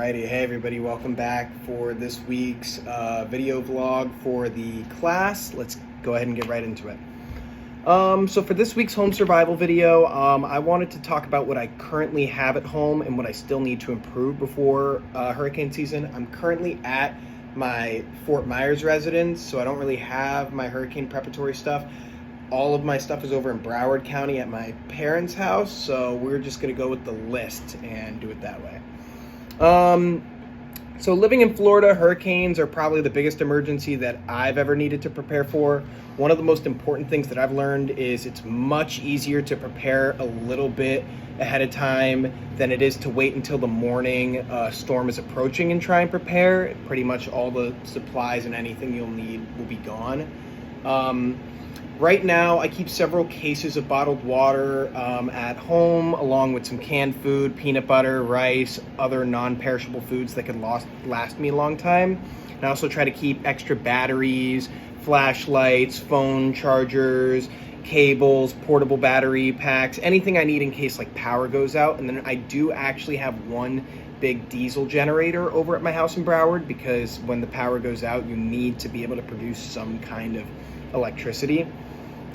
Alrighty, hey everybody, welcome back for this week's video vlog for the class. Let's go ahead and get right into it. So for this week's home survival video, I wanted to talk about what I currently have at home and what I still need to improve before hurricane season. I'm currently at my Fort Myers residence, so I don't really have my hurricane preparatory stuff. All of my stuff is over in Broward County at my parents' house, so we're just going to go with the list and do it that way. So living in Florida, hurricanes are probably the biggest emergency that I've ever needed to prepare for. One of the most important things that I've learned is it's much easier to prepare a little bit ahead of time than it is to wait until the morning a storm is approaching and try and prepare. Pretty much all the supplies and anything you'll need will be gone. Right now, I keep several cases of bottled water at home, along with some canned food, peanut butter, rice, other non-perishable foods that can last me a long time. And I also try to keep extra batteries, flashlights, phone chargers, cables, portable battery packs, anything I need in case like power goes out. And then I do actually have one big diesel generator over at my house in Broward, because when the power goes out, you need to be able to produce some kind of electricity.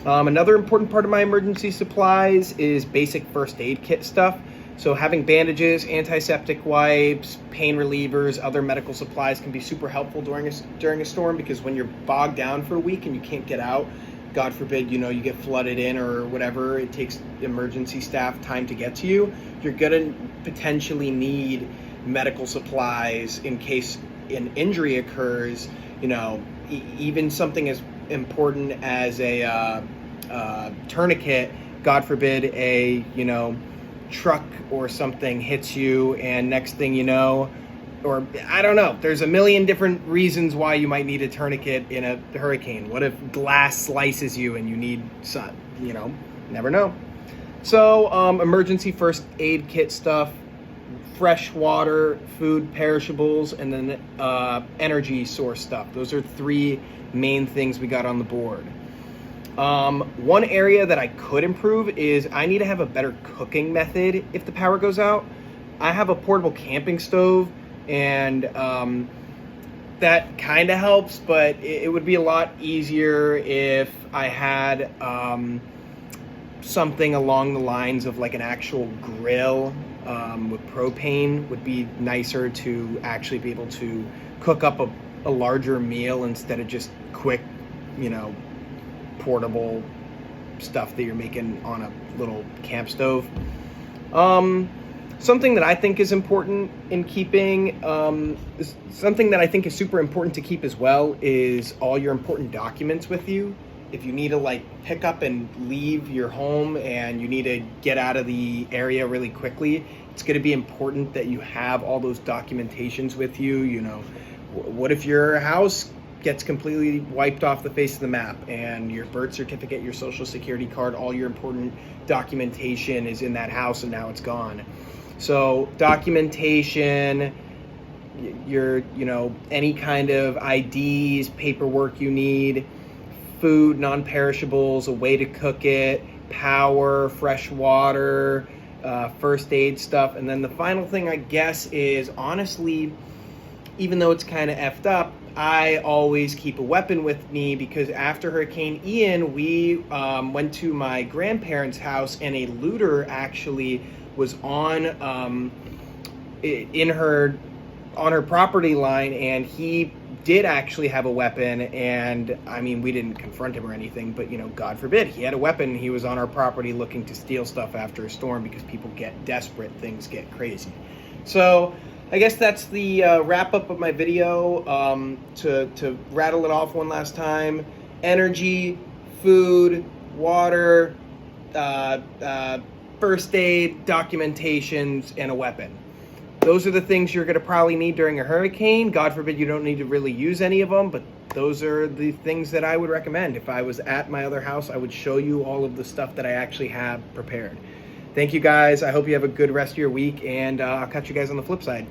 Another important part of my emergency supplies is basic first aid kit stuff. So having bandages, antiseptic wipes, pain relievers, other medical supplies can be super helpful during a storm, because when you're bogged down for a week and you can't get out, God forbid, you get flooded in or whatever, it takes emergency staff time to get to you. You're gonna potentially need medical supplies in case an injury occurs. Even something as important as a tourniquet, God forbid a truck or something hits you, and next thing you know, or I don't know, there's a million different reasons why you might need a tourniquet in a hurricane. What if glass slices you and you need sun? Never know. So emergency first aid kit stuff, fresh water, food, perishables, and then energy source stuff. Those are three main things we got on the board. One area that I could improve is I need to have a better cooking method if the power goes out. I have a portable camping stove, and that kind of helps, but it would be a lot easier if I had something along the lines of like an actual grill with propane. Would be nicer to actually be able to cook up a larger meal instead of just quick, portable stuff that you're making on a little camp stove. Something that I think is important in keeping, something that I think is super important to keep as well, is all your important documents with you. If you need to pick up and leave your home and you need to get out of the area really quickly, it's going to be important that you have all those documentations with you. What if your house gets completely wiped off the face of the map and your birth certificate, your social security card, all your important documentation is in that house and now it's gone? So documentation, your, any kind of IDs, paperwork you need, food, non-perishables, a way to cook it, power, fresh water, first aid stuff. And then the final thing, I guess, is honestly, even though it's kind of effed up, I always keep a weapon with me, because after Hurricane Ian, we went to my grandparents' house and a looter actually was on her property line, and he did actually have a weapon. And I mean, we didn't confront him or anything, but God forbid, he had a weapon. He was on our property looking to steal stuff after a storm, because people get desperate, things get crazy. So I guess that's the wrap up of my video. To rattle it off one last time: energy, food, water, first aid, documentations, and a weapon. Those are the things you're going to probably need during a hurricane. God forbid you don't need to really use any of them, but those are the things that I would recommend. If I was at my other house, I would show you all of the stuff that I actually have prepared. Thank you guys. I hope you have a good rest of your week, and I'll catch you guys on the flip side.